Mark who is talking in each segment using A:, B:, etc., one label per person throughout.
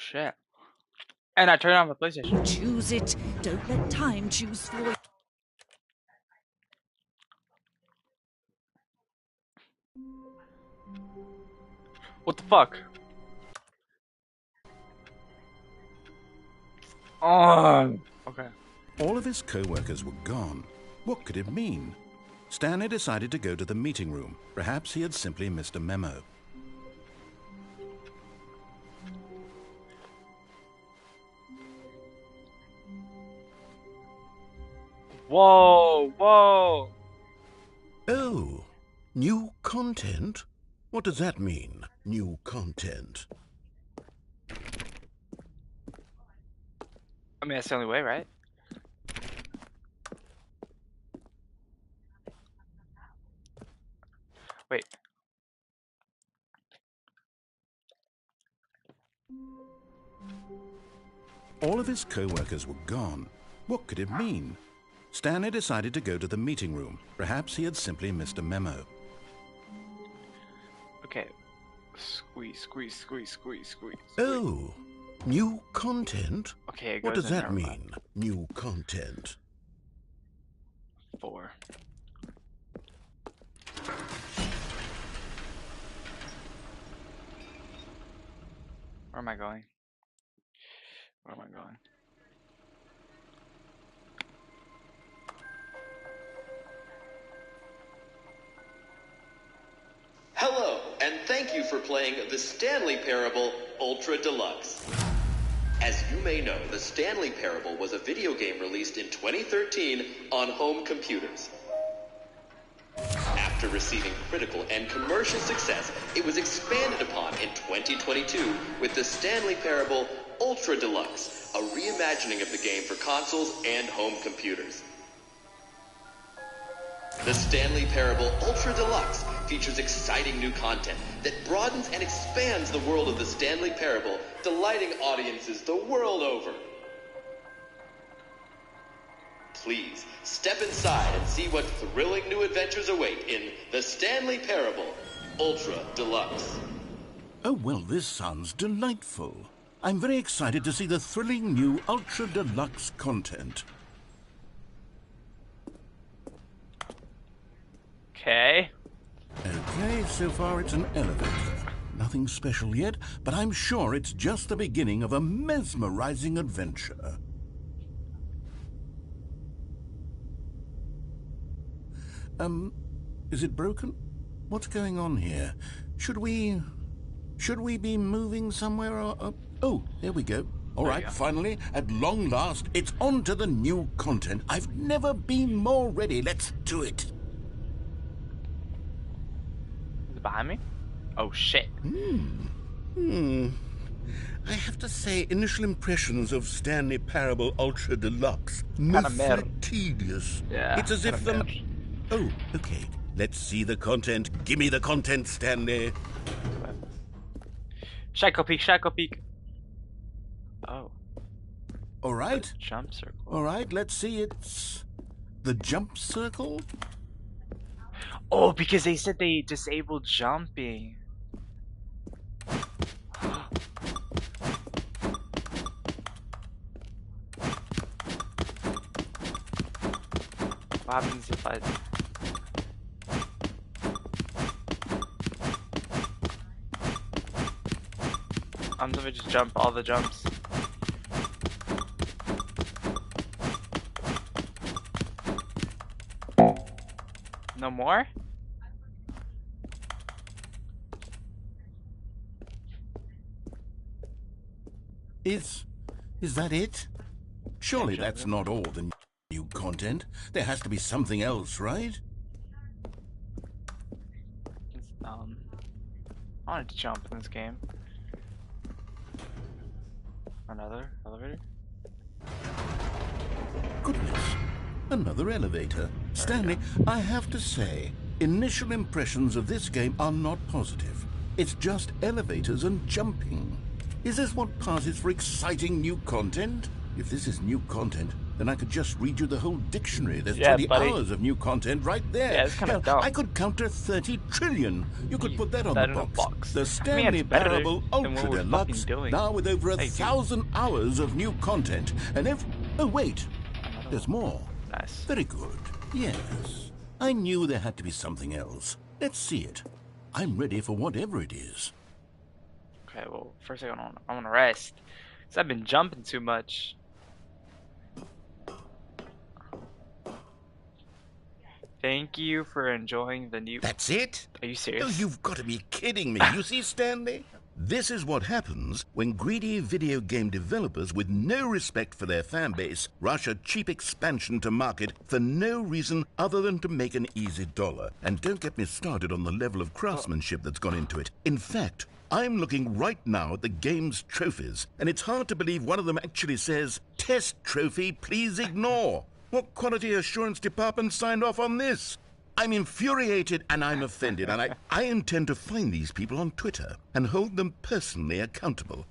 A: shit. And I turned on the PlayStation.
B: Choose it. Don't let time choose for you.
A: What the fuck? Oh, okay.
C: All of his co-workers were gone. What could it mean? Stanley decided to go to the meeting room. Perhaps he had simply missed a memo.
A: Whoa, whoa.
C: Oh, new content? What does that mean, new content?
A: I mean, that's the only way, right? Wait.
C: All of his co-workers were gone. What could it mean? Stanley decided to go to the meeting room. Perhaps he had simply missed a memo.
A: Okay. Squeeze, squeeze, squeeze, squeeze, squeeze.
C: Oh, new content?
A: Okay, it
C: what
A: goes
C: does
A: in
C: that
A: there,
C: mean, new content?
A: 4. Where am I going? Where am I going?
D: Hello, and thank you for playing the Stanley Parable Ultra Deluxe. As you may know, the Stanley Parable was a video game released in 2013 on home computers. After receiving critical and commercial success, it was expanded upon in 2022 with the Stanley Parable Ultra Deluxe, a reimagining of the game for consoles and home computers. The Stanley Parable Ultra Deluxe features exciting new content that broadens and expands the world of the Stanley Parable, delighting audiences the world over. Please, step inside and see what thrilling new adventures await in the Stanley Parable Ultra Deluxe.
C: Oh, well, this sounds delightful. I'm very excited to see the thrilling new Ultra Deluxe content.
A: Okay.
C: Okay, so far it's an elevator. Nothing special yet, but I'm sure it's just the beginning of a mesmerizing adventure. Is it broken? What's going on here? Should we be moving somewhere or... Oh, there we go. All right, finally, at long last, it's on to the new content. I've never been more ready. Let's do it.
A: Is it behind me? Oh, shit.
C: I have to say, initial impressions of Stanley Parable Ultra Deluxe
A: Kinda
C: mostly tedious.
A: Yeah,
C: It's as if
A: kinda
C: the... Oh, okay. Let's see the content. Give me the content, Stanley.
A: Shackle peek, shackle peek. Oh.
C: All right.
A: Jump circle.
C: All right, let's see. It's the jump circle.
A: Oh, because they said they disabled jumping. What happens if I... I'm gonna just jump all the jumps. No more?
C: Is that it? Surely that's not all the new content. There has to be something else, right?
A: I wanted to jump in this game. Another elevator?
C: Goodness, another elevator. Stanley, I have to say, initial impressions of this game are not positive. It's just elevators and jumping. Is this what passes for exciting new content? If this is new content, then I could just read you the whole dictionary. There's
A: Yeah,
C: 20
A: buddy.
C: hours of new content right there.
A: Yeah, it's kind of dumb.
C: I could count to 30 trillion. You could put that on the
A: in a box.
C: The Stanley
A: it's better
C: Parable
A: than what
C: Ultra
A: we're
C: Deluxe,
A: fucking doing.
C: now with over
A: Hey, dude.
C: 1,000 hours of new content. And oh, wait. There's more.
A: Nice.
C: Very good. Yes. I knew there had to be something else. Let's see it. I'm ready for whatever it is.
A: Okay, well, first I want to rest. Because I've been jumping too much. Thank you for enjoying the new...
C: That's it?
A: Are you serious?
C: Oh, you've got to be kidding me. You see, Stanley? This is what happens when greedy video game developers with no respect for their fan base rush a cheap expansion to market for no reason other than to make an easy dollar. And don't get me started on the level of craftsmanship that's gone into it. In fact, I'm looking right now at the game's trophies, and it's hard to believe one of them actually says, "Test trophy, please ignore." What quality assurance department signed off on this? I'm infuriated and I'm offended, and I intend to find these people on Twitter and hold them personally accountable.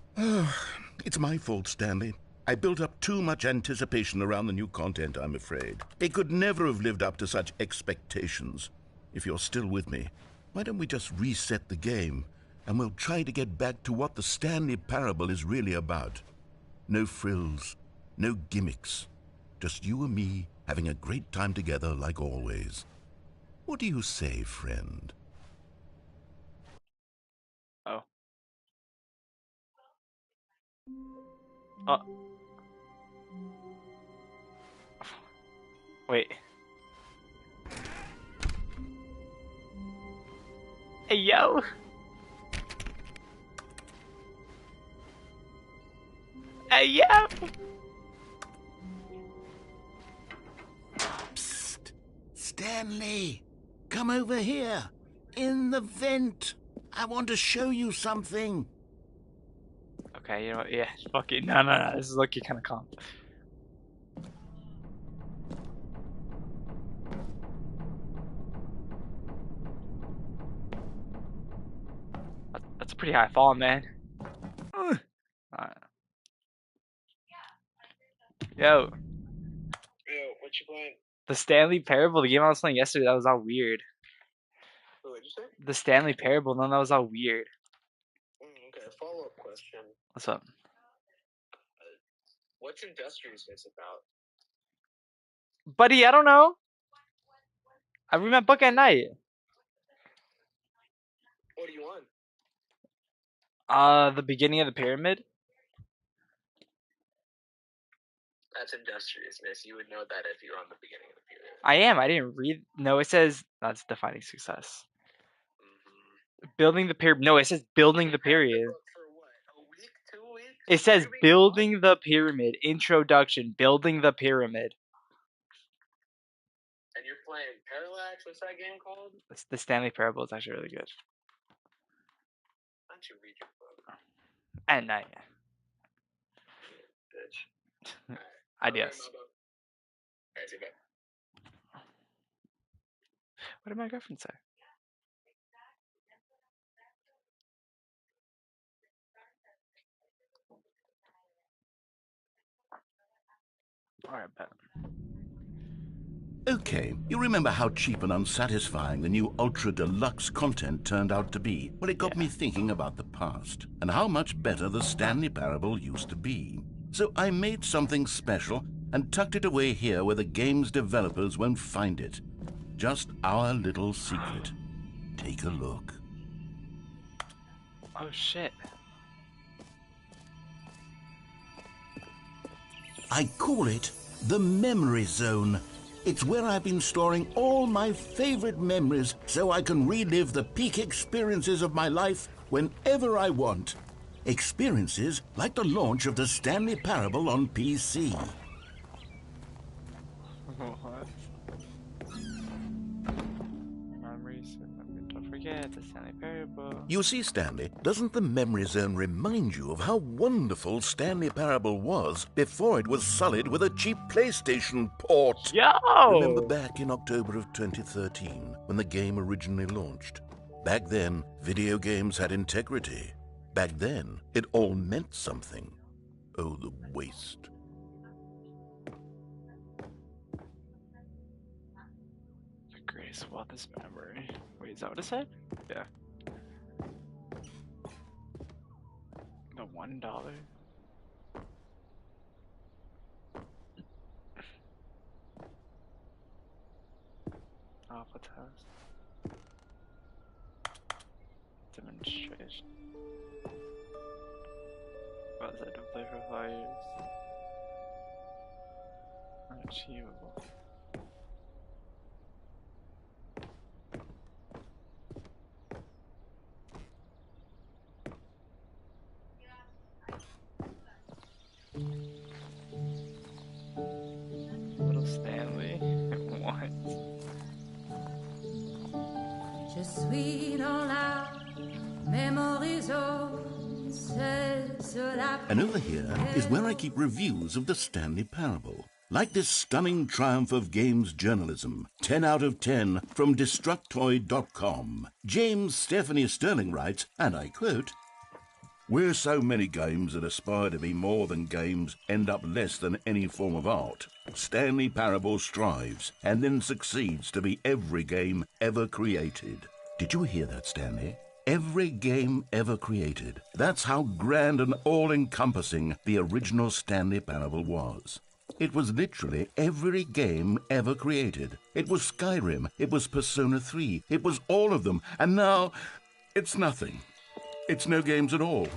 C: It's my fault, Stanley. I built up too much anticipation around the new content, I'm afraid. It could never have lived up to such expectations. If you're still with me, why don't we just reset the game, and we'll try to get back to what the Stanley Parable is really about. No frills, no gimmicks. Just you and me having a great time together like always. What do you say, friend?
A: Oh. Oh. Wait. Hey, yo! Hey, yo!
C: Psst! Stanley! Come over here! In the vent! I want to show you something!
A: Okay, you know what? Yeah, fuck it. No. This is looking kind of calm. That's a pretty high fall, man. Alright. Yo,
E: What you playing?
A: the Stanley Parable, the game I was playing yesterday, that was all weird.
E: What'd you say?
A: The Stanley Parable, no, that was all weird.
E: Okay, follow-up question.
A: What's up?
E: What's Industrious about?
A: Buddy, I don't know. I read my book at night.
E: What do you want?
A: The beginning of the pyramid.
E: That's industriousness. You would know that if you're on the beginning of the period.
A: I am. I didn't read. No, it says that's defining success. Building the pyramid. No, it says building the period.
E: For what? A week? 2 weeks?
A: It says
E: 3 weeks?
A: building the pyramid. Introduction. Building the pyramid.
E: And you're playing Parallax? What's that game called?
A: The Stanley Parable is actually really good.
E: Why don't you read your book?
A: At night.
E: Bitch.
A: Adios.
E: Alright, see you back.
A: What did my girlfriend say? Alright, bet.
C: Okay, you remember how cheap and unsatisfying the new Ultra Deluxe content turned out to be? Well, it got me thinking about the past, and how much better the Stanley Parable used to be. So I made something special and tucked it away here where the game's developers won't find it. Just our little secret. Take a look.
A: Oh shit.
C: I call it the Memory Zone. It's where I've been storing all my favorite memories so I can relive the peak experiences of my life whenever I want. Experiences like the launch of the Stanley Parable on PC.
A: What? Memories. Don't forget the Stanley Parable.
C: You see, Stanley, doesn't the Memory Zone remind you of how wonderful Stanley Parable was before it was sullied with a cheap PlayStation port?
A: Yo!
C: Remember back in October of 2013, when the game originally launched? Back then, video games had integrity. Back then, it all meant something. Oh, the waste.
A: Increase wealth is memory. Wait, is that what it said? Yeah. The $1. Alpha test. Demonstration. What is that? To play for 5 years. Unachievable. Little Stanley. What?
F: Je suis dans la mémorisation.
C: And over here is where I keep reviews of the Stanley Parable. Like this stunning triumph of games journalism, 10 out of 10 from Destructoid.com. James Stephanie Sterling writes, and I quote, "Where so many games that aspire to be more than games end up less than any form of art, Stanley Parable strives and then succeeds to be every game ever created." Did you hear that, Stanley? Every game ever created. That's how grand and all-encompassing the original Stanley Parable was. It was literally every game ever created. It was Skyrim, it was Persona 3, it was all of them, and now it's nothing. It's no games at all.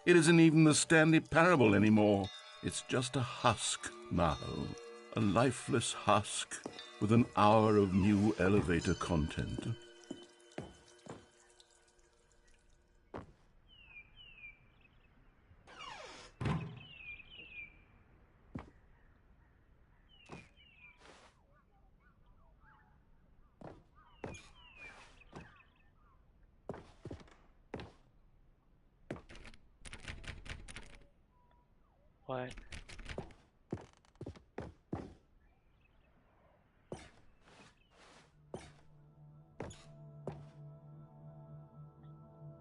C: It isn't even the Stanley Parable anymore. It's just a husk now. A lifeless husk with an hour of new elevator content.
A: What?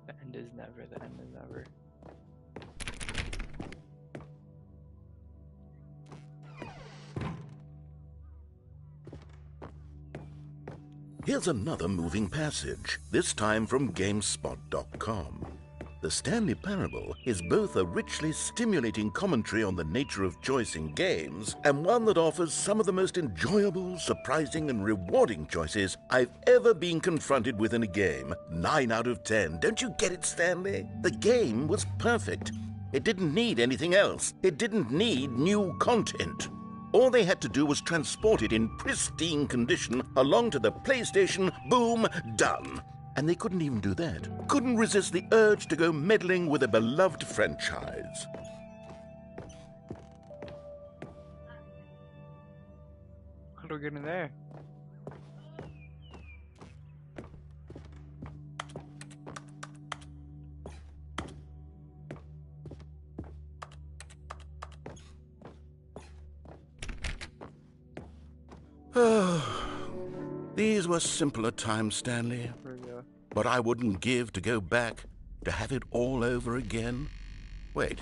A: The end is never, the end is never.
C: Here's another moving passage, this time from GameSpot.com. The Stanley Parable is both a richly stimulating commentary on the nature of choice in games and one that offers some of the most enjoyable, surprising, and rewarding choices I've ever been confronted with in a game. 9 out of 10. Don't you get it, Stanley? The game was perfect. It didn't need anything else. It didn't need new content. All they had to do was transport it in pristine condition along to the PlayStation. Boom, done. And they couldn't even do that. Couldn't resist the urge to go meddling with a beloved franchise.
A: How do we get in there?
C: These were simpler times, Stanley.
A: Where we go?
C: But I wouldn't give to go back, to have it all over again. Wait,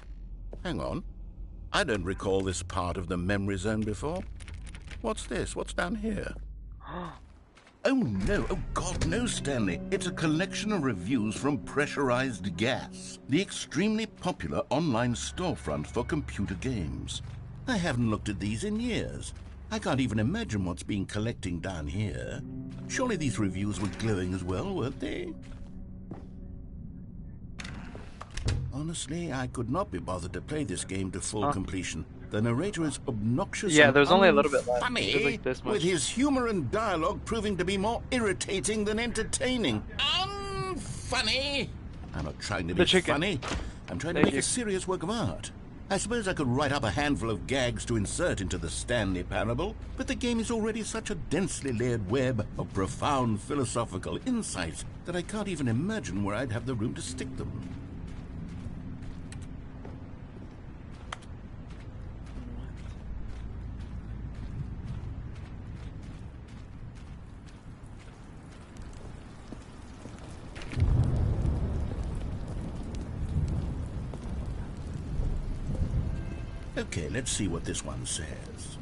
C: hang on. I don't recall this part of the memory zone before. What's this? What's down here? Oh no, oh God, no, Stanley. It's a collection of reviews from Pressurized Gas, the extremely popular online storefront for computer games. I haven't looked at these in years. I can't even imagine what's been collecting down here. Surely these reviews were glowing as well, weren't they? Honestly, I could not be bothered to play this game to full completion. The narrator is obnoxious
A: Yeah,
C: and
A: there's only a little bit left.
C: funny,
A: There's like this much.
C: with his humor and dialogue proving to be more irritating than entertaining. Unfunny! I'm not trying to be funny. I'm trying to
A: Thank
C: make
A: you.
C: a serious work of art. I suppose I could write up a handful of gags to insert into the Stanley Parable, but the game is already such a densely layered web of profound philosophical insights that I can't even imagine where I'd have the room to stick them. Okay, let's see what this one says.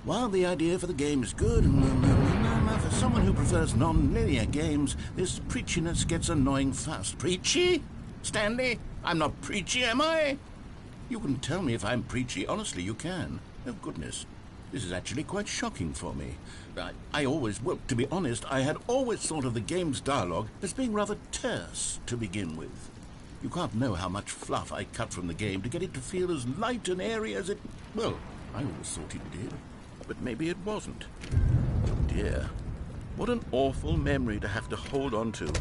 C: While the idea for the game is good, enough For someone who prefers non-linear games, this preachiness gets annoying fast. Preachy? Stanley? I'm not preachy, am I? You can tell me if I'm preachy. Honestly, you can. Oh, goodness. This is actually quite shocking for me. Well, to be honest, I had always thought of the game's dialogue as being rather terse to begin with. You can't know how much fluff I cut from the game to get it to feel as light and airy as it... Well, I always thought it did. But maybe it wasn't. Oh, dear. What an awful memory to have to hold on to.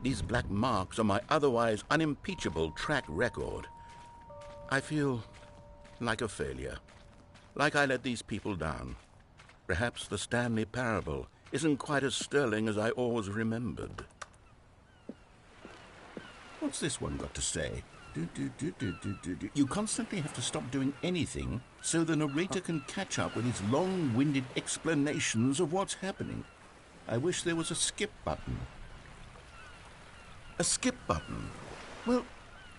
C: These black marks are my otherwise unimpeachable track record. I feel like a failure. Like I let these people down. Perhaps the Stanley Parable isn't quite as sterling as I always remembered. What's this one got to say? You constantly have to stop doing anything so the narrator can catch up with his long-winded explanations of what's happening. I wish there was a skip button. A skip button? Well,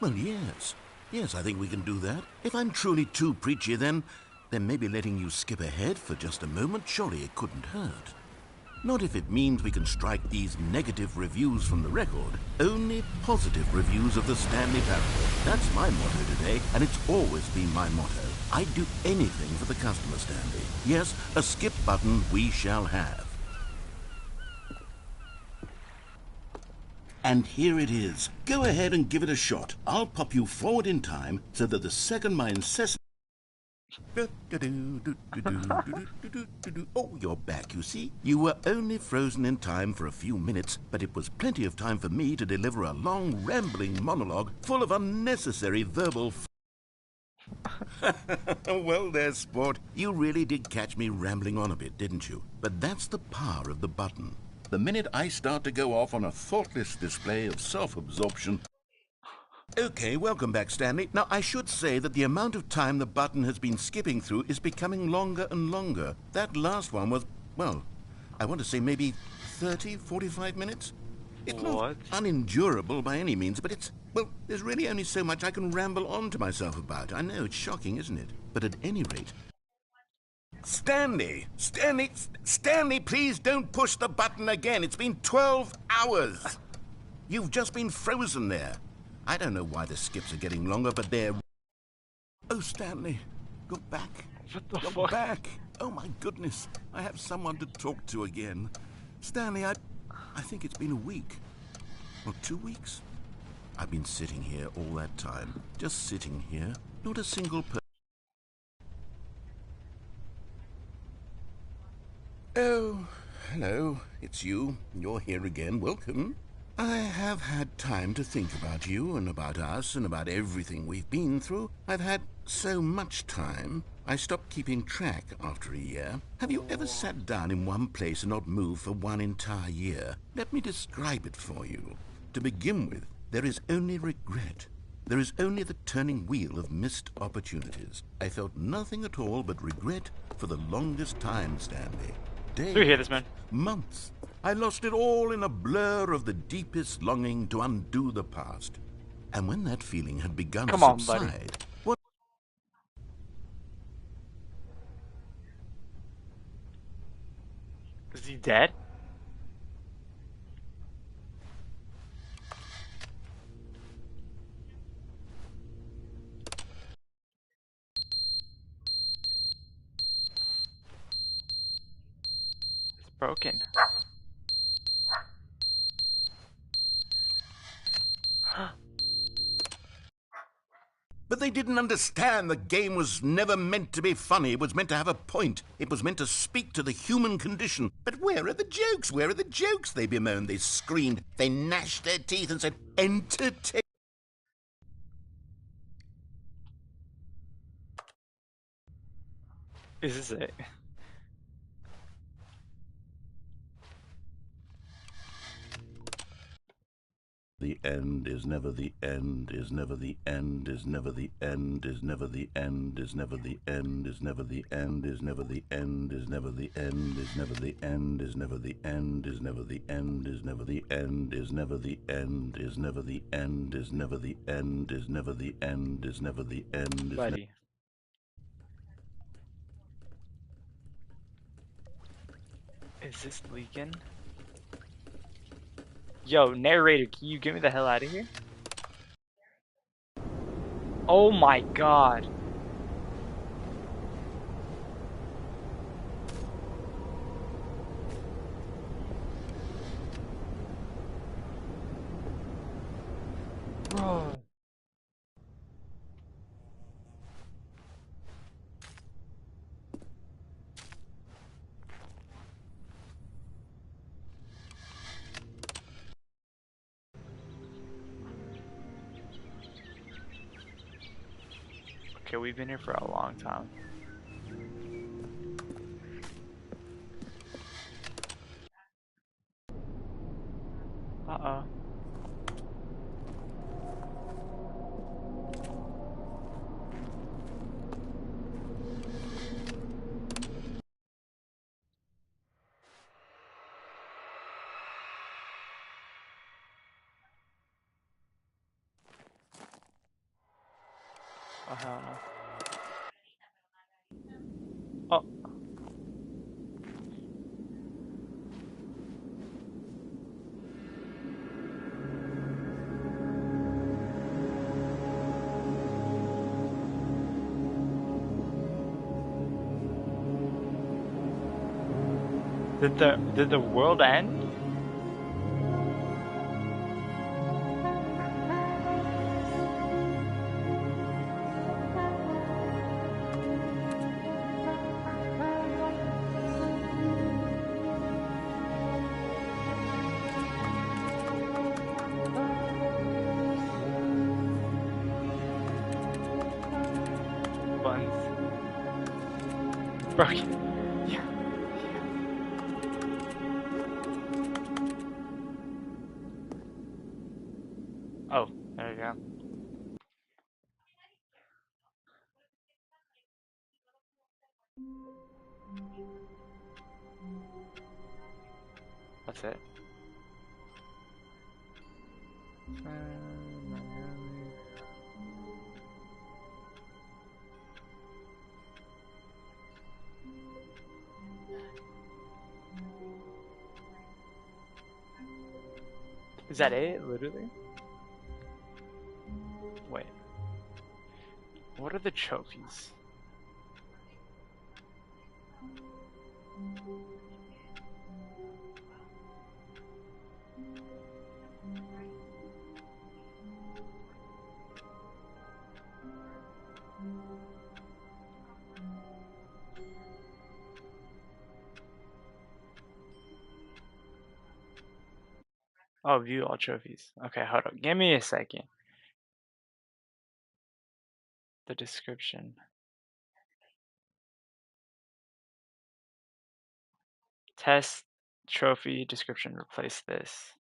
C: yes. Yes, I think we can do that. If I'm truly too preachy, then maybe letting you skip ahead for just a moment, surely it couldn't hurt. Not if it means we can strike these negative reviews from the record. Only positive reviews of the Stanley Parable. That's my motto today, and it's always been my motto. I'd do anything for the customer, Stanley. Yes, a skip button we shall have. And here it is. Go ahead and give it a shot. I'll pop you forward in time so that the second my incessant... Oh, you're back, you see. You were only frozen in time for a few minutes, but it was plenty of time for me to deliver a long, rambling monologue full of unnecessary verbal... Well, there's sport. You really did catch me rambling on a bit, didn't you? But that's the power of the button. The minute I start to go off on a thoughtless display of self-absorption... Okay, welcome back, Stanley. Now, I should say that the amount of time the button has been skipping through is becoming longer and longer. That last one was, well, I want to say maybe 30, 45 minutes? It's not unendurable by any means, but it's, well, there's really only so much I can ramble on to myself about. I know, it's shocking, isn't it? But at any rate... Stanley, please don't push the button again. It's been 12 hours. You've just been frozen there. I don't know why the skips are getting longer, but they're... Oh, Stanley, go back.
A: What the
C: Go
A: fuck?
C: back. Oh, my goodness. I have someone to talk to again. Stanley, I think it's been a week. Or 2 weeks. I've been sitting here all that time. Just sitting here. Not a single person. Oh, hello. It's you. You're here again. Welcome. I have had time to think about you and about us and about everything we've been through. I've had so much time. I stopped keeping track after a year. Have you ever sat down in one place and not moved for one entire year? Let me describe it for you. To begin with, there is only regret. There is only the turning wheel of missed opportunities. I felt nothing at all but regret for the longest time, Stanley. Days,
A: Do you hear this, man?
C: months. I lost it all in a blur of the deepest longing to undo the past. And when that feeling had begun
A: Come
C: to
A: on,
C: subside,
A: buddy.
C: what...
A: Is he dead? It's broken.
C: But they didn't understand the game was never meant to be funny. It was meant to have a point. It was meant to speak to the human condition. But where are the jokes? Where are the jokes? They bemoaned, they screamed, they gnashed their teeth and said, entertain.
A: Is this it?
C: The end is never the end, is never the end, is never the end, is never the end, is never the end, is never the end, is never the end, is never the end, is never the end, is never the end, is never the end, is never the end, is never the end, is never the end, is never the end, is never the end, is never the end,
A: Buddy. Is this leaking? Yo, narrator, can you get me the hell out of here? Oh my god. Bro. Okay, we've been here for a long time. Uh-oh. Oh, hell no. Oh. Did the world end? Buns. Broken. Yeah. Oh, there you go. That's it. Is that it? Literally? Wait. What are the trophies? Oh, view all trophies. Okay, hold on. Give me a second. The description. Test trophy description. Replace this.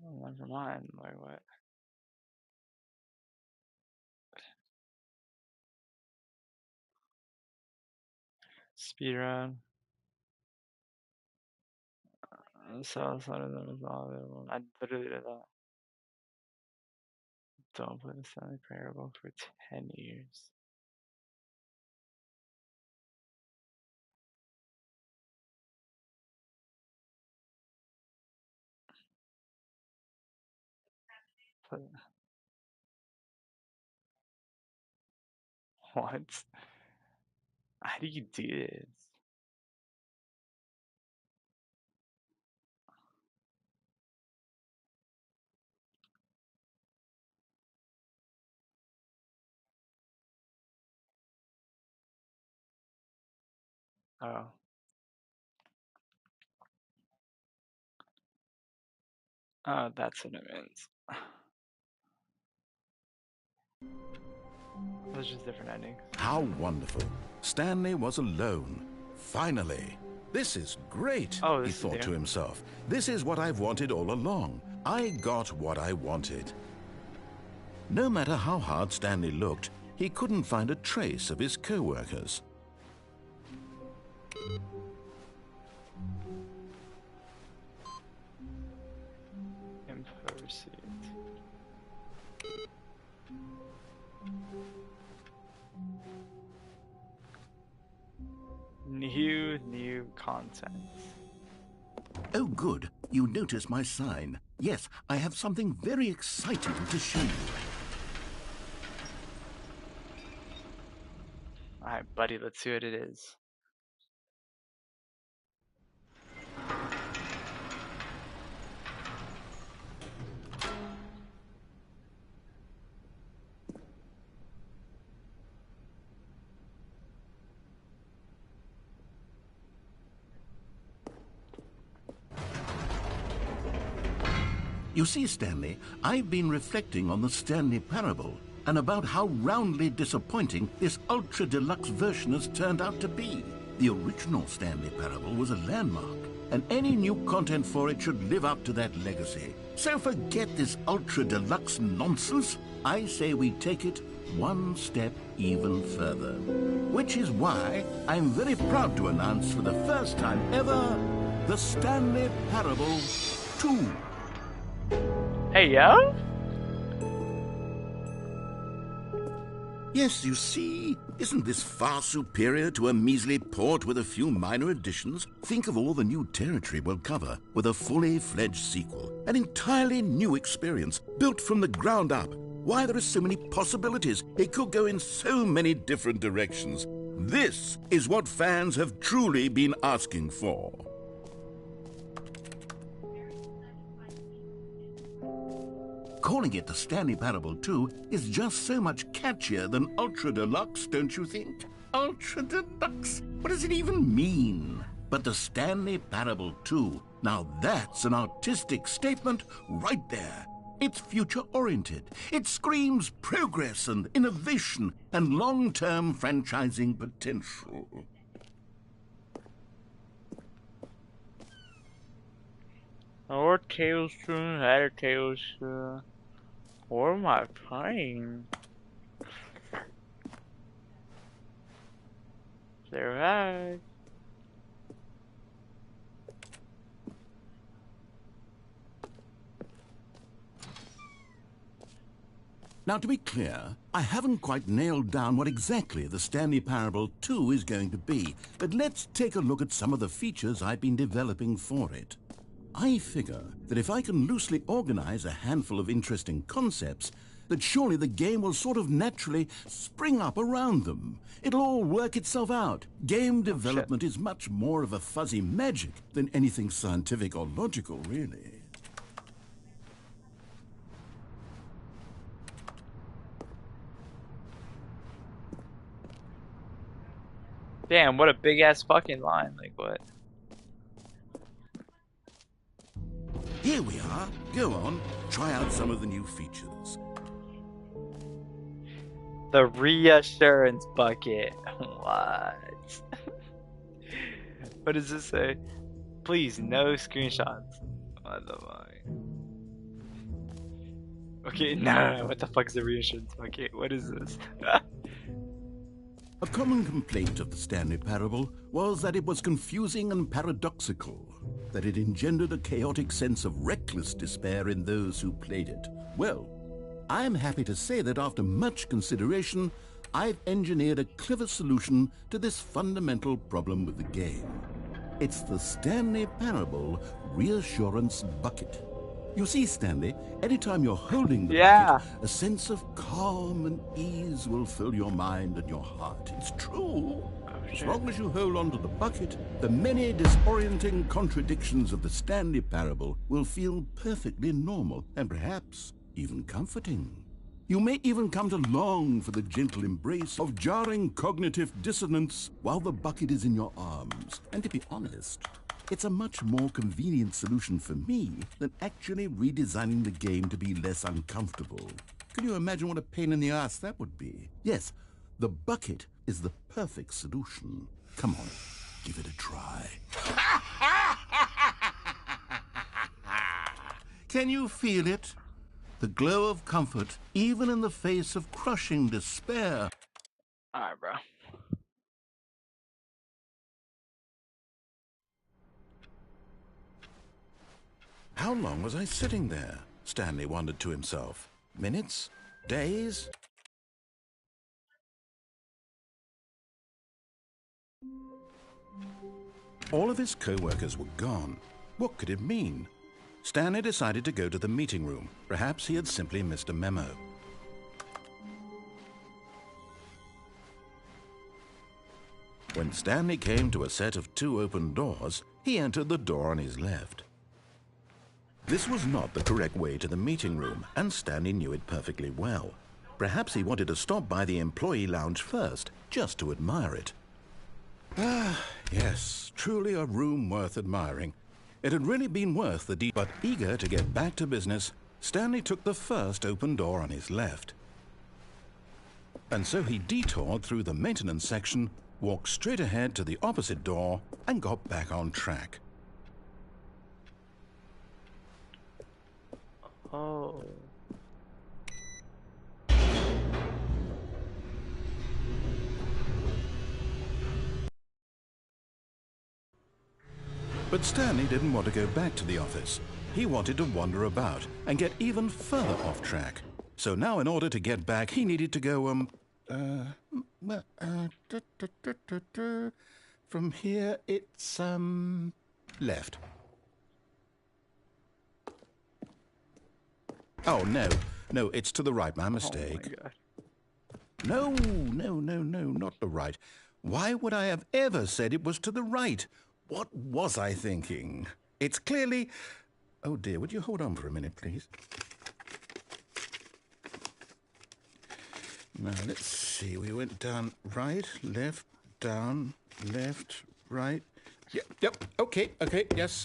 A: Oh, never mind. Like what? Speedrun. So some of them is all available. I literally did that. Don't play the Stanley Parable for 10 years. Play- What? How do you do this? Oh. Oh, that's what it means. Those are just different endings.
C: How wonderful. Stanley was alone. Finally. This is great,
A: Oh,
C: he
A: this is
C: thought to
A: new.
C: himself. This is what I've wanted all along. I got what I wanted. No matter how hard Stanley looked, he couldn't find a trace of his co-workers.
A: Info received. New content.
C: Oh, good. You notice my sign. Yes, I have something very exciting to show you.
A: Alright, buddy, let's see what it is.
C: You see, Stanley, I've been reflecting on the Stanley Parable and about how roundly disappointing this ultra deluxe version has turned out to be. The original Stanley Parable was a landmark, and any new content for it should live up to that legacy. So forget this ultra deluxe nonsense. I say we take it one step even further. Which is why I'm very proud to announce for the first time ever, the Stanley Parable 2.
A: Hey, yo!
C: Yes, you see, isn't this far superior to a measly port with a few minor additions? Think of all the new territory we'll cover with a fully fledged sequel. An entirely new experience, built from the ground up. Why, there are so many possibilities. It could go in so many different directions. This is what fans have truly been asking for. Calling it the Stanley Parable 2 is just so much catchier than Ultra Deluxe, don't you think? Ultra Deluxe? What does it even mean? But the Stanley Parable 2, now that's an artistic statement right there. It's future-oriented. It screams progress and innovation and long-term franchising potential.
A: Or tailspoon, had a tailspoon. What am I playing? They're right.
C: Now, to be clear, I haven't quite nailed down what exactly the Stanley Parable 2 is going to be, but let's take a look at some of the features I've been developing for it. I figure that if I can loosely organize a handful of interesting concepts, that surely the game will sort of naturally spring up around them. It'll all work itself out. Game development is much more of a fuzzy magic than anything scientific or logical, really.
A: Damn, what a big ass fucking line. Like, what?
C: Here we are. Go on, try out some of the new features.
A: The reassurance bucket. What? What does this say? Please, no screenshots. What the fuck? Okay, no, what the fuck is the reassurance bucket? What is this?
C: A common complaint of the Stanley Parable was that it was confusing and paradoxical, that it engendered a chaotic sense of reckless despair in those who played it. Well, I'm happy to say that after much consideration, I've engineered a clever solution to this fundamental problem with the game. It's the Stanley Parable Reassurance Bucket. You see, Stanley, anytime you're holding the bucket, a sense of calm and ease will fill your mind and your heart. It's true. As long as you hold on to the bucket, the many disorienting contradictions of the Stanley Parable will feel perfectly normal and perhaps even comforting. You may even come to long for the gentle embrace of jarring cognitive dissonance while the bucket is in your arms. And to be honest, it's a much more convenient solution for me than actually redesigning the game to be less uncomfortable. Can you imagine what a pain in the ass that would be? Yes, the bucket is the perfect solution. Come on, give it a try. Can you feel it? The glow of comfort, even in the face of crushing despair.
A: Alright, bro.
C: How long was I sitting there? Stanley wondered to himself. Minutes? Days? All of his co-workers were gone. What could it mean? Stanley decided to go to the meeting room. Perhaps he had simply missed a memo. When Stanley came to a set of 2 open doors, he entered the door on his left. This was not the correct way to the meeting room, and Stanley knew it perfectly well. Perhaps he wanted to stop by the employee lounge first, just to admire it. Ah, yes, truly a room worth admiring. It had really been worth the deed, but eager to get back to business, Stanley took the first open door on his left. And so he detoured through the maintenance section, walked straight ahead to the opposite door, and got back on track.
A: Oh.
C: But Stanley didn't want to go back to the office. He wanted to wander about and get even further off track. So now in order to get back, he needed to go, from here it's, left. Oh, no, it's to the right, my mistake.
A: Oh my God.
C: No, not the right. Why would I have ever said it was to the right? What was I thinking? It's clearly... Oh dear, would you hold on for a minute, please? Now, let's see. We went down right, left, down, left, right. Yep, okay, yes.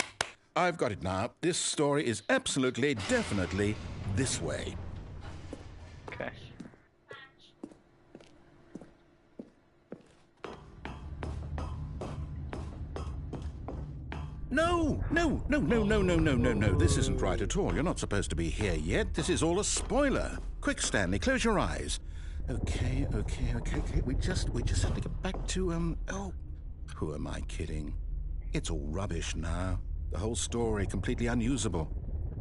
C: I've got it now. This story is absolutely, definitely this way.
A: Okay.
C: No. This isn't right at all. You're not supposed to be here yet. This is all a spoiler. Quick, Stanley, close your eyes. Okay. We just have to get back to, oh, who am I kidding? It's all rubbish now. The whole story completely unusable.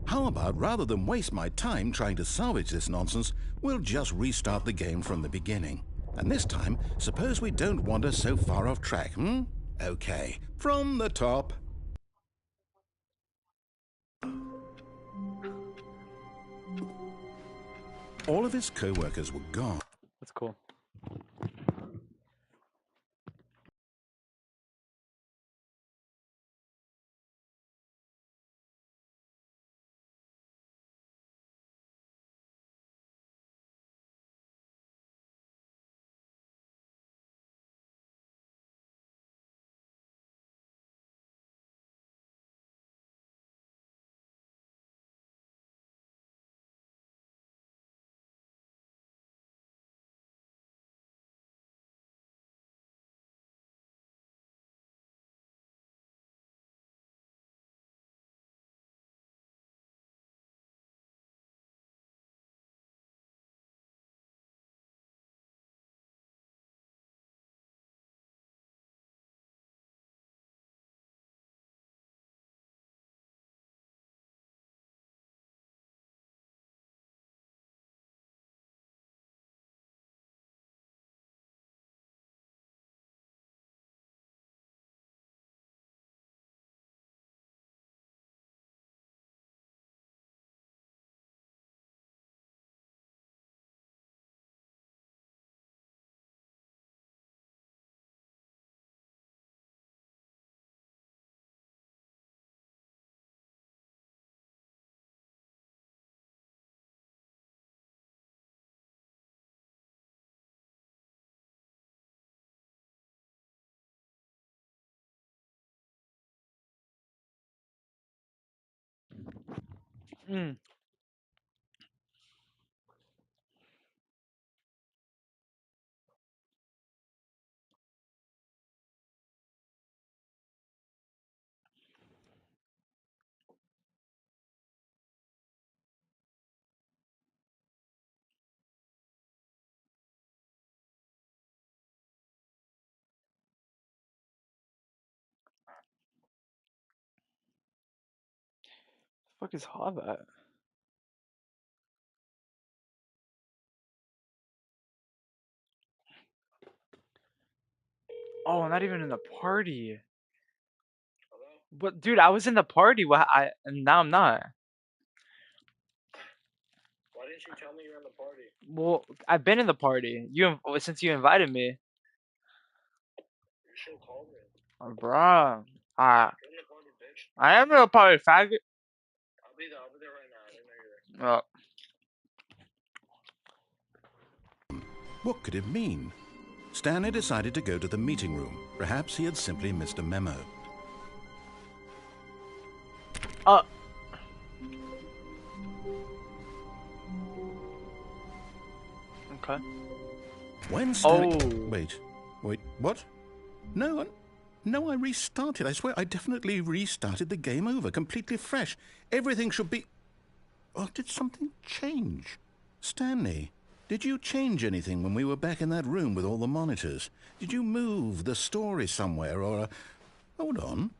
C: How about, rather than waste my time trying to salvage this nonsense, we'll just restart the game from the beginning. And this time, suppose we don't wander so far off track, Okay, from the top. All of his co-workers were gone.
A: That's cool. Mm. The fuck is Hava? Oh, not even in the party. But dude, I was in the party. And now I'm not.
E: Why didn't you tell me you were in the party?
A: Well, I've been in the party. Since you invited me.
E: You should have called me.
A: Oh, bruh.
E: Get in the party, bitch.
A: I am in the party, faggot.
E: I'll be there right now. I didn't know you were there.
C: What could it mean? Stanley decided to go to the meeting room. Perhaps he had simply missed a memo.
A: Okay.
C: When Stanley...
A: Oh.
C: Wait, what? No, I restarted. I swear I definitely restarted the game over, completely fresh. Everything should be... Oh, did something change? Stanley, did you change anything when we were back in that room with all the monitors? Did you move the story somewhere or... Hold on.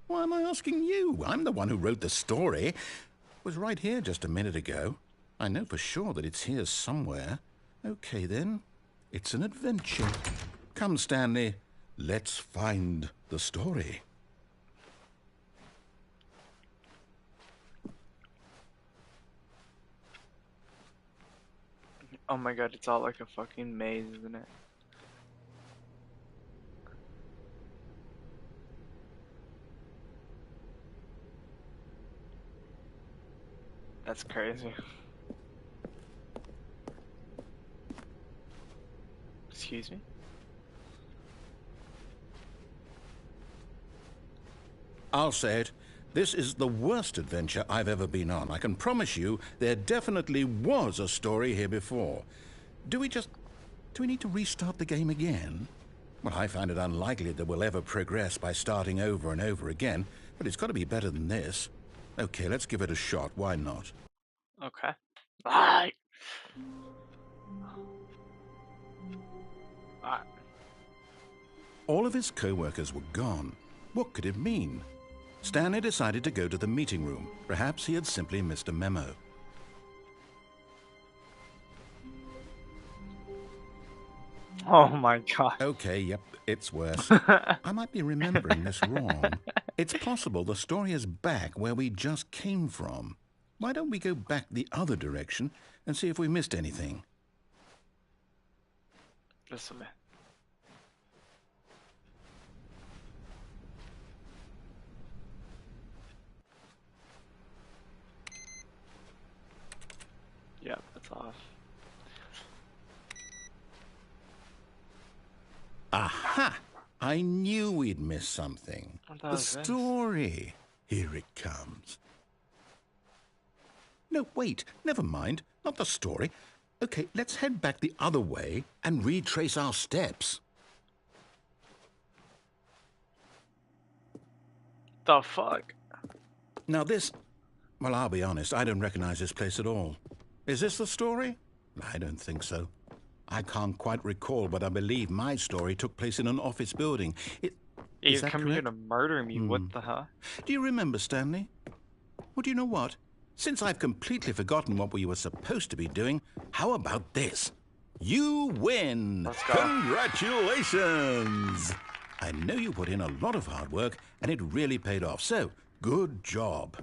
C: Why am I asking you? I'm the one who wrote the story. It was right here just a minute ago. I know for sure that it's here somewhere. Okay, then. It's an adventure. Come, Stanley. Let's find the story.
A: Oh my god, it's all like a fucking maze, isn't it? That's crazy. Excuse me?
C: I'll say it. This is the worst adventure I've ever been on. I can promise you there definitely was a story here before. Do we need to restart the game again? Well, I find it unlikely that we'll ever progress by starting over and over again, but it's got to be better than this. Okay, let's give it a shot. Why not?
A: Okay. Bye.
C: All of his co-workers were gone. What could it mean? Stanley decided to go to the meeting room. Perhaps he had simply missed a memo.
A: Oh my god.
C: Okay, yep, it's worse. I might be remembering this wrong. It's possible the story is back where we just came from. Why don't we go back the other direction and see if we missed anything?
A: This way. Yep, that's off.
C: Aha! I knew we'd miss something.
A: What
C: The
A: was this?
C: story. Here it comes. No, wait, never mind. Not the story. Okay, let's head back the other way and retrace our steps.
A: The fuck?
C: Now this... Well, I'll be honest, I don't recognize this place at all. Is this the story? I don't think so. I can't quite recall, but I believe my story took place in an office building.
A: You're coming here to murder me, what the hell?
C: Do you remember, Stanley? Well, do you know what? Since I've completely forgotten what we were supposed to be doing, how about this? You win!
A: Let's go.
C: Congratulations! I know you put in a lot of hard work, and it really paid off, so good job.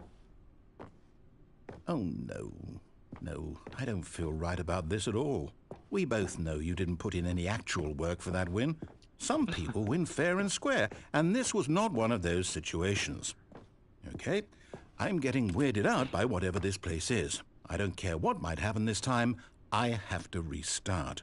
C: Oh, no. No, I don't feel right about this at all. We both know you didn't put in any actual work for that win. Some people win fair and square, and this was not one of those situations. Okay, I'm getting weirded out by whatever this place is. I don't care what might happen this time. I have to restart.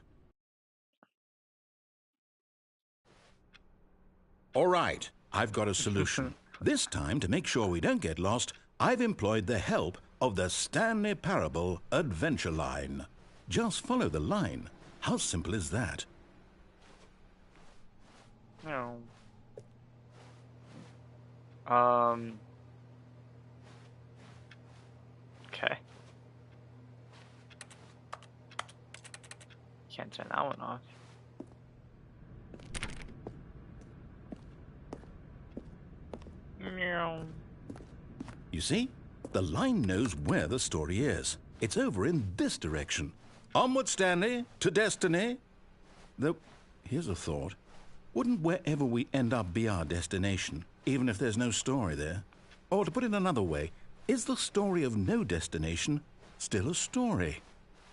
C: All right, I've got a solution. This time, to make sure we don't get lost, I've employed the help of the Stanley Parable Adventure Line. Just follow the line. How simple is that?
A: No. Okay. Can't turn that one off. Meow.
C: You see? The line knows where the story is. It's over in this direction. Onward, Stanley, to destiny. Though, here's a thought. Wouldn't wherever we end up be our destination? even if there's no story there. Or to put it another way, is the story of no destination still a story?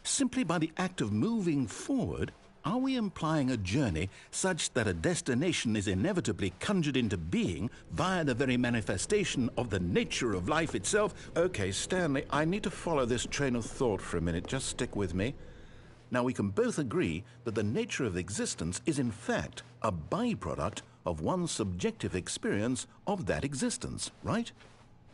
C: Simply by the act of moving forward, are we implying a journey such that a destination is inevitably conjured into being via the very manifestation of the nature of life itself? Okay, Stanley, I need to follow this train of thought for a minute. Just stick with me. Now, we can both agree that the nature of existence is in fact a byproduct of one's subjective experience of that existence, right?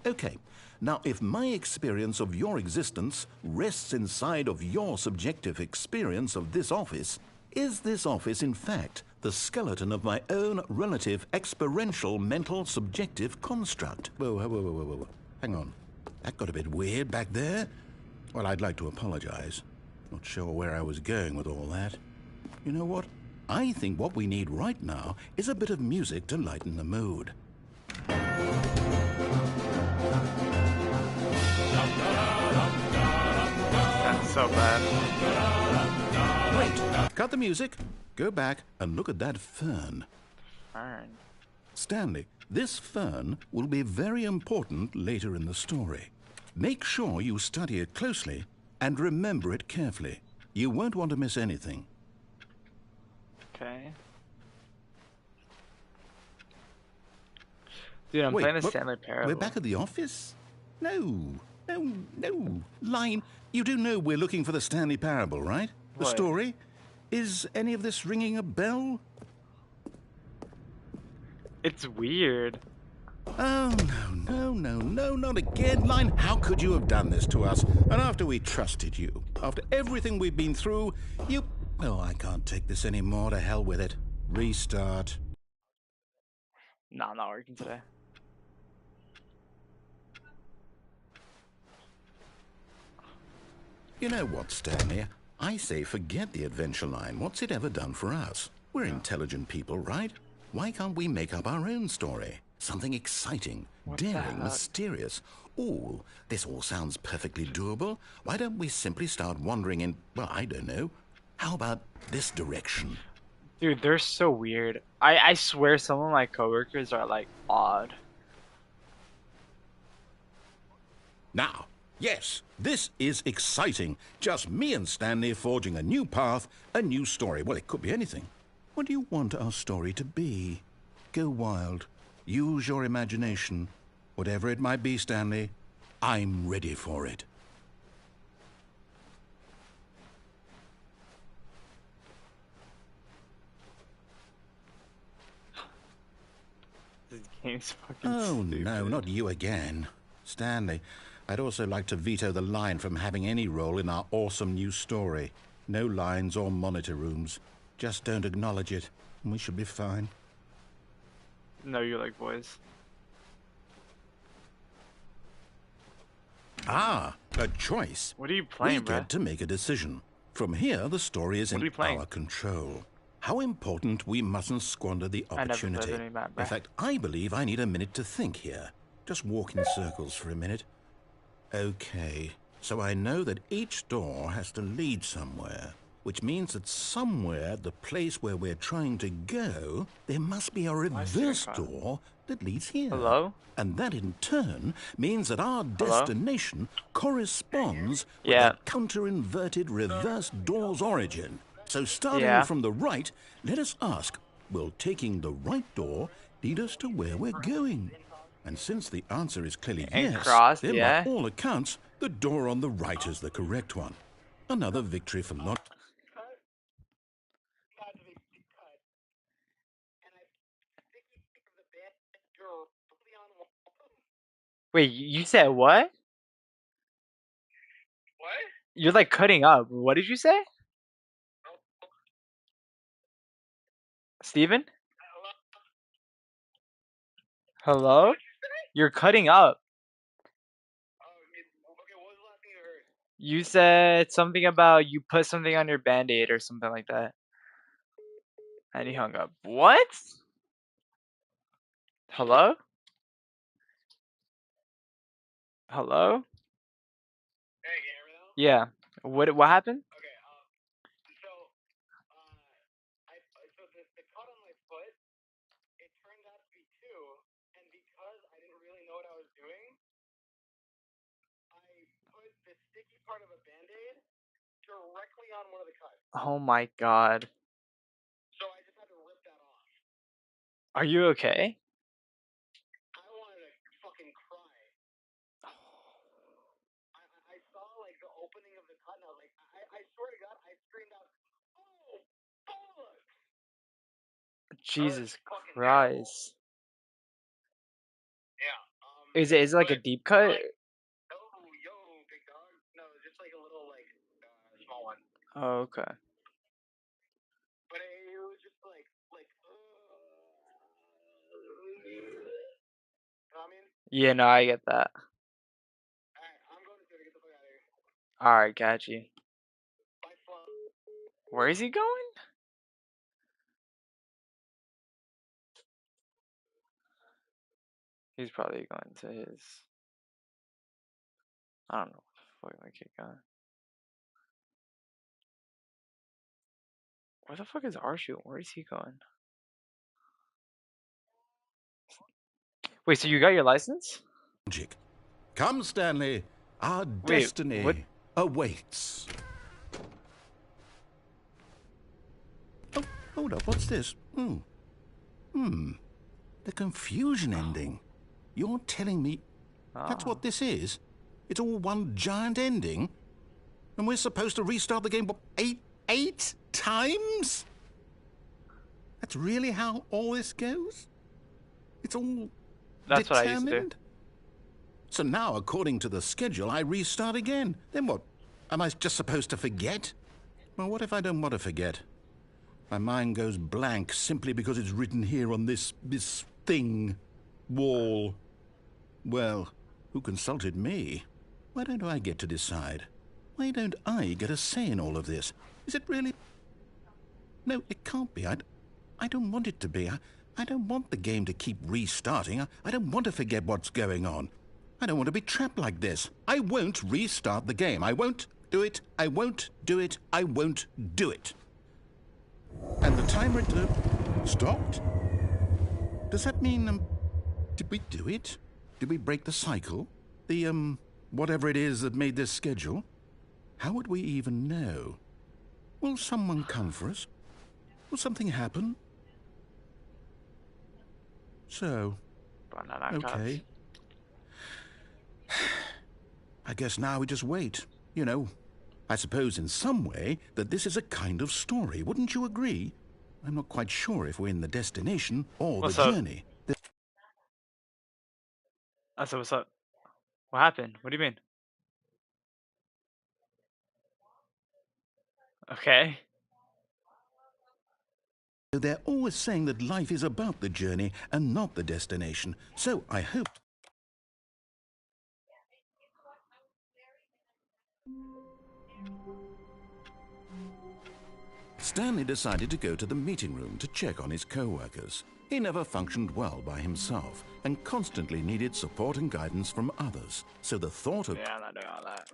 C: Okay, now if my experience of your existence rests inside of your subjective experience of this office, is this office in fact the skeleton of my own relative experiential mental subjective construct? Whoa. Hang on. That got a bit weird back there. Well, I'd like to apologize. Not sure where I was going with all that. You know what? I think what we need right now is a bit of music to lighten the mood.
A: That's so bad.
C: Wait, cut the music. Go back and look at that fern.
A: Fern.
C: Stanley, this fern will be very important later in the story. Make sure you study it closely and remember it carefully. You won't want to miss anything.
A: Okay. Dude, I'm playing the Stanley Parable.
C: We're back at the office? No. Line, you do know we're looking for the Stanley Parable, right? The
A: What?
C: story? Is any of this ringing a bell?
A: It's weird.
C: Oh, no, not again. Line, how could you have done this to us? And after we trusted you, after everything we've been through, you... Oh, I can't take this anymore. To hell with it. Restart.
A: Nah, I'm not working today.
C: You know what, Stanley? I say forget the adventure line. What's it ever done for us? We're intelligent people, right? Why can't we make up our own story? Something exciting, daring, mysterious. Ooh, this all sounds perfectly doable. Why don't we simply start wandering in, well, I don't know. How about this direction?
A: Dude, they're so weird. I swear some of my coworkers are like odd.
C: Now, yes, this is exciting. Just me and Stanley forging a new path, a new story. Well, it could be anything. What do you want our story to be? Go wild. Use your imagination. Whatever it might be, Stanley, I'm ready for it.
A: This game's fucking
C: Oh,
A: stupid.
C: no, not you again. Stanley, I'd also like to veto the line from having any role in our awesome new story. No lines or monitor rooms. Just don't acknowledge it, and we should be fine.
A: No, you like boys.
C: Ah, a choice.
A: What are you playing,
C: We
A: bro?
C: get to make a decision. From here, the story is
A: What are
C: in
A: you playing?
C: our control. How important we mustn't squander the
A: I never played
C: opportunity.
A: any map,
C: In
A: bruh.
C: fact, I believe I need a minute to think here. Just walk in circles for a minute. Okay, so I know that each door has to lead somewhere, which means that somewhere, the place where we're trying to go, there must be a reverse door that leads here.
A: Hello?
C: And that in turn means that our destination corresponds with
A: Yeah.
C: that counter-inverted reverse door's origin. So starting
A: Yeah.
C: from the right, let us ask, will taking the right door lead us to where we're going? And since the answer is clearly
A: And
C: yes,
A: crossed,
C: then
A: yeah.
C: by all accounts, the door on the right is the correct one. Another victory for Lot.
A: Wait, you said what?
E: What?
A: You're like cutting up. What did you say? Steven? Hello? You're cutting up.
E: Okay, what was the last thing you heard?
A: You said something about you put something on your band-aid or something like that. And he hung up. What? Hello? Hello?
E: Hey, can you hear me now?
A: Yeah. What happened?
E: Okay, so, so the cut on my foot, it turned out to be 2, and the
G: part of a Band-Aid directly on one of the cuts.
A: Oh my god.
G: So I just had to rip that off.
A: Are you okay?
G: I wanted to fucking cry. I saw like the opening of the cut and I was like, I swear to God, I screamed out, "Oh, bollocks!"
A: Jesus
G: fucking
A: Christ.
G: Yeah.
A: Is it like a deep cut?
G: Oh, yo, big dog. No, just like a little like small one.
A: Oh, okay.
G: But it was just like you know what I mean?
A: Yeah, no, I get that.
G: Alright, I'm going to get the fuck out of here.
A: Alright, got you.
G: Bye, Flo.
A: Where is he going? He's probably going to his... I don't know. Where the fuck is going? Where the fuck is Arshu? Where is he going? Wait, so you got your license?
C: Magic. Come, Stanley. Our
A: Wait,
C: destiny
A: what?
C: awaits. Oh, hold up. What's this? The confusion ending. You're telling me that's what this is? It's all one giant ending? And we're supposed to restart the game, what, eight times? That's really how all this goes? It's all
A: That's
C: determined?
A: what I used to do.
C: So now, according to the schedule, I restart again. Then what? Am I just supposed to forget? Well, what if I don't want to forget? My mind goes blank simply because it's written here on this thing, wall. Well, who consulted me? Why don't I get to decide? Why don't I get a say in all of this? Is it really? No, it can't be. I don't want it to be. I don't want the game to keep restarting. I don't want to forget what's going on. I don't want to be trapped like this. I won't restart the game. I won't do it. I won't do it. I won't do it. And the timer stopped? Does that mean, did we do it? Did we break the cycle? The, whatever it is that made this schedule? How would we even know? Will someone come for us? Will something happen? So, okay. I guess now we just wait. You know, I suppose in some way that this is a kind of story. Wouldn't you agree? I'm not quite sure if we're in the destination or
A: What's
C: the
A: up?
C: journey.
A: I said, what's up? What happened? What do you mean? Okay.
C: They're always saying that life is about the journey and not the destination. So I hope... Stanley decided to go to the meeting room to check on his co-workers. He never functioned well by himself and constantly needed support and guidance from others. So the thought of...
A: Yeah, I'm not doing all that.